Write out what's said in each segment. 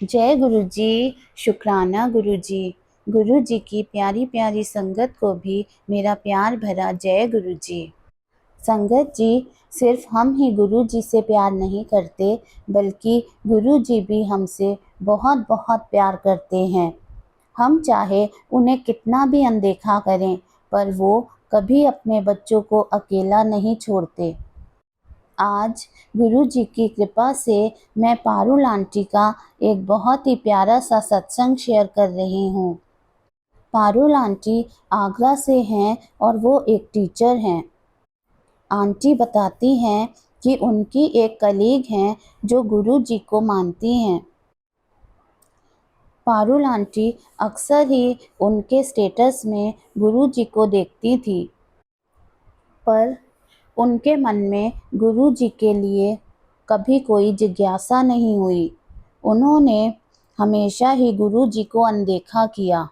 जय गुरु जी। शुक्राना गुरु जी। गुरु जी की प्यारी प्यारी संगत को भी मेरा प्यार भरा जय गुरु जी। संगत जी, सिर्फ हम ही गुरु जी से प्यार नहीं करते, बल्कि गुरु जी भी हमसे बहुत बहुत प्यार करते हैं। हम चाहे उन्हें कितना भी अनदेखा करें, पर वो कभी अपने बच्चों को अकेला नहीं छोड़ते। आज गुरु जी की कृपा से मैं पारुल आंटी का एक बहुत ही प्यारा सा सत्संग शेयर कर रही हूँ। पारुल आंटी आगरा से हैं और वो एक टीचर हैं। आंटी बताती हैं कि उनकी एक कलीग हैं जो गुरु जी को मानती हैं। पारुल आंटी अक्सर ही उनके स्टेटस में गुरु जी को देखती थी, पर उनके मन में गुरु जी के लिए कभी कोई जिज्ञासा नहीं हुई। उन्होंने हमेशा ही गुरु जी को अनदेखा किया।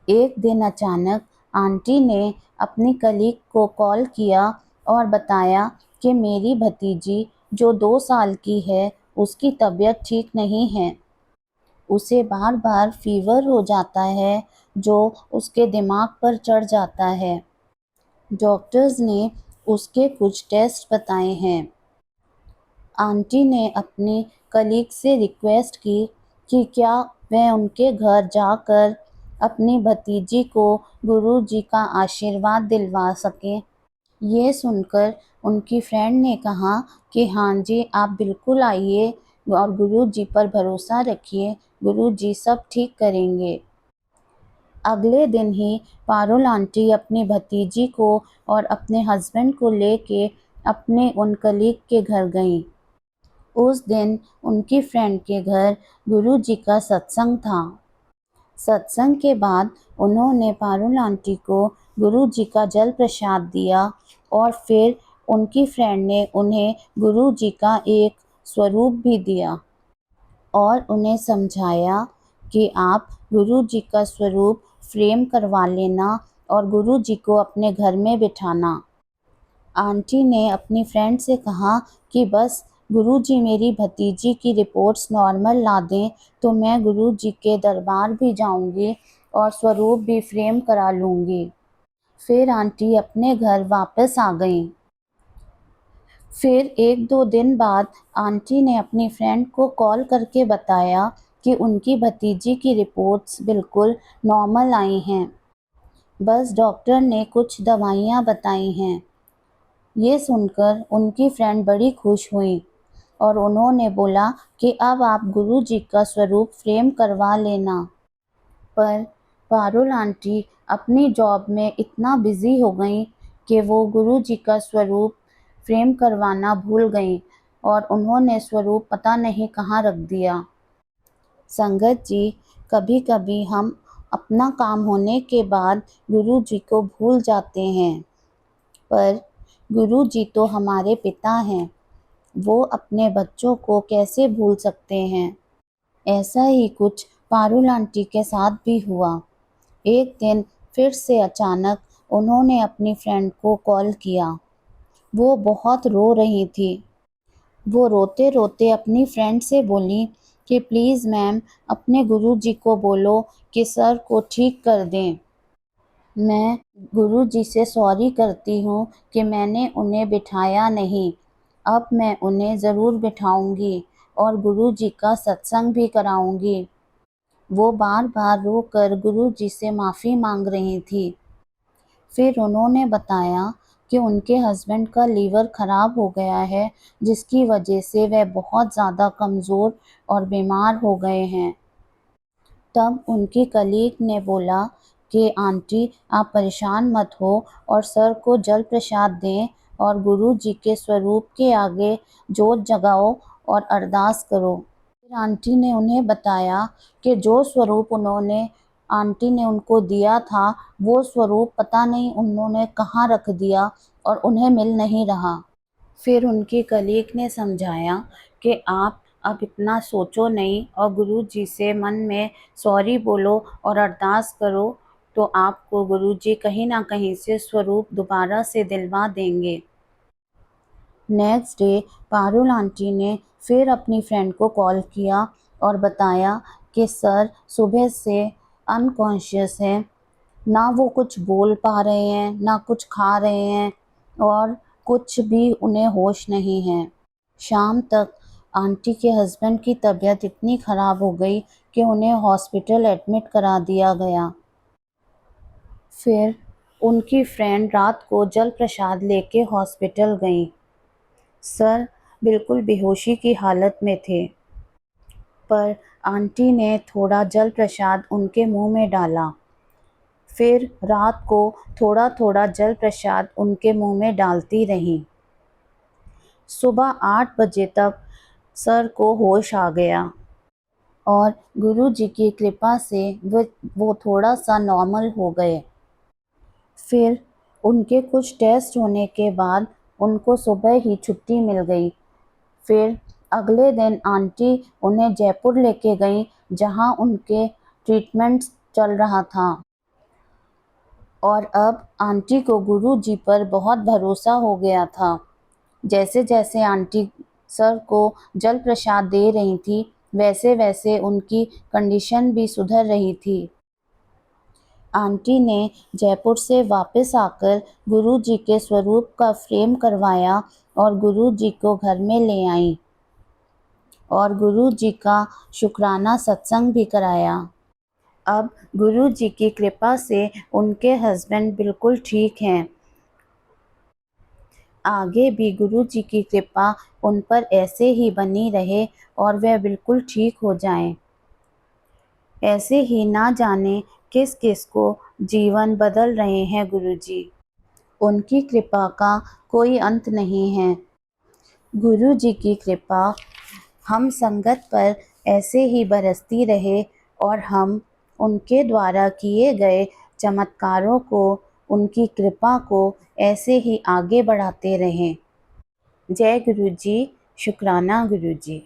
एक दिन अचानक आंटी ने अपनी कलीग को कॉल किया और बताया कि मेरी भतीजी जो 2 साल की है, उसकी तबीयत ठीक नहीं है। उसे बार बार फीवर हो जाता है, जो उसके दिमाग पर चढ़ जाता है। डॉक्टर्स ने उसके कुछ टेस्ट बताए हैं। आंटी ने अपनी कलीग से रिक्वेस्ट की कि क्या वह उनके घर जाकर अपनी भतीजी को गुरु जी का आशीर्वाद दिलवा सकें। ये सुनकर उनकी फ्रेंड ने कहा कि हाँ जी, आप बिल्कुल आइए और गुरु जी पर भरोसा रखिए, गुरु जी सब ठीक करेंगे। अगले दिन ही पारुल आंटी अपनी भतीजी को और अपने हस्बैंड को लेके अपने उन कलीग के घर गईं। उस दिन उनकी फ्रेंड के घर गुरु जी का सत्संग था। सत्संग के बाद उन्होंने पारुल आंटी को गुरु जी का जल प्रसाद दिया और फिर उनकी फ्रेंड ने उन्हें गुरु जी का एक स्वरूप भी दिया और उन्हें समझाया कि आप गुरु जी का स्वरूप फ्रेम करवा लेना और गुरु जी को अपने घर में बिठाना। आंटी ने अपनी फ्रेंड से कहा कि बस गुरु जी मेरी भतीजी की रिपोर्ट्स नॉर्मल ला दें तो मैं गुरु जी के दरबार भी जाऊंगी और स्वरूप भी फ्रेम करा लूंगी। फिर आंटी अपने घर वापस आ गईं। फिर 1-2 दिन बाद आंटी ने अपनी फ्रेंड को कॉल करके बताया कि उनकी भतीजी की रिपोर्ट्स बिल्कुल नॉर्मल आई हैं। बस डॉक्टर ने कुछ दवाइयाँ बताई हैं। ये सुनकर उनकी फ्रेंड बड़ी खुश हुई और उन्होंने बोला कि अब आप गुरु जी का स्वरूप फ्रेम करवा लेना। पर पारुल आंटी अपनी जॉब में इतना बिजी हो गईं कि वो गुरु जी का स्वरूप फ्रेम करवाना भूल गईं और उन्होंने स्वरूप पता नहीं कहाँ रख दिया। संगत जी, कभी कभी हम अपना काम होने के बाद गुरु जी को भूल जाते हैं, पर गुरु जी तो हमारे पिता हैं, वो अपने बच्चों को कैसे भूल सकते हैं। ऐसा ही कुछ पारुल आंटी के साथ भी हुआ। एक दिन फिर से अचानक उन्होंने अपनी फ्रेंड को कॉल किया। वो बहुत रो रही थी। वो रोते रोते अपनी फ्रेंड से बोली कि प्लीज़ मैम, अपने गुरु जी को बोलो कि सर को ठीक कर दें। मैं गुरु जी से सॉरी करती हूँ कि मैंने उन्हें बिठाया नहीं। अब मैं उन्हें ज़रूर बिठाऊंगी और गुरु जी का सत्संग भी कराऊंगी। वो बार बार रोकर गुरु जी से माफ़ी मांग रही थी। फिर उन्होंने बताया कि उनके हस्बैंड का लीवर ख़राब हो गया है, जिसकी वजह से वह बहुत ज़्यादा कमज़ोर और बीमार हो गए हैं। तब उनकी कलीग ने बोला कि आंटी, आप परेशान मत हो और सर को जल प्रसाद दें और गुरु जी के स्वरूप के आगे जोत जगाओ और अरदास करो। फिर आंटी ने उन्हें बताया कि जो स्वरूप उन्होंने आंटी ने उनको दिया था, वो स्वरूप पता नहीं उन्होंने कहाँ रख दिया और उन्हें मिल नहीं रहा। फिर उनकी कलीग ने समझाया कि आप अब इतना सोचो नहीं और गुरु जी से मन में सॉरी बोलो और अरदास करो, तो आपको गुरु जी कहीं ना कहीं से स्वरूप दोबारा से दिलवा देंगे। नेक्स्ट डे पारुल आंटी ने फिर अपनी फ्रेंड को कॉल किया और बताया कि सर सुबह से अनकॉन्शियस हैं, ना वो कुछ बोल पा रहे हैं, ना कुछ खा रहे हैं और कुछ भी उन्हें होश नहीं है। शाम तक आंटी के हस्बैंड की तबीयत इतनी ख़राब हो गई कि उन्हें हॉस्पिटल एडमिट करा दिया गया। फिर उनकी फ्रेंड रात को जल प्रसाद लेके हॉस्पिटल गई। सर बिल्कुल बेहोशी की हालत में थे, पर आंटी ने थोड़ा जल प्रसाद उनके मुंह में डाला। फिर रात को थोड़ा थोड़ा जल प्रसाद उनके मुंह में डालती रहीं। सुबह 8 बजे तक सर को होश आ गया और गुरुजी की कृपा से वो थोड़ा सा नॉर्मल हो गए। फिर उनके कुछ टेस्ट होने के बाद उनको सुबह ही छुट्टी मिल गई। फिर अगले दिन आंटी उन्हें जयपुर लेके गईं, जहां उनके ट्रीटमेंट चल रहा था। और अब आंटी को गुरुजी पर बहुत भरोसा हो गया था। जैसे जैसे आंटी सर को जल प्रसाद दे रही थी, वैसे वैसे उनकी कंडीशन भी सुधर रही थी। आंटी ने जयपुर से वापस आकर गुरुजी के स्वरूप का फ्रेम करवाया और गुरुजी को घर में ले आईं और गुरुजी का शुक्राना सत्संग भी कराया। अब गुरुजी की कृपा से उनके हस्बैंड बिल्कुल ठीक हैं। आगे भी गुरुजी की कृपा उन पर ऐसे ही बनी रहे और वे बिल्कुल ठीक हो जाएं। ऐसे ही ना जाने किस किस को जीवन बदल रहे हैं गुरुजी। उनकी कृपा का कोई अंत नहीं है। गुरुजी की कृपा हम संगत पर ऐसे ही बरसती रहे और हम उनके द्वारा किए गए चमत्कारों को, उनकी कृपा को ऐसे ही आगे बढ़ाते रहें। जय गुरुजी, शुक्राना गुरुजी।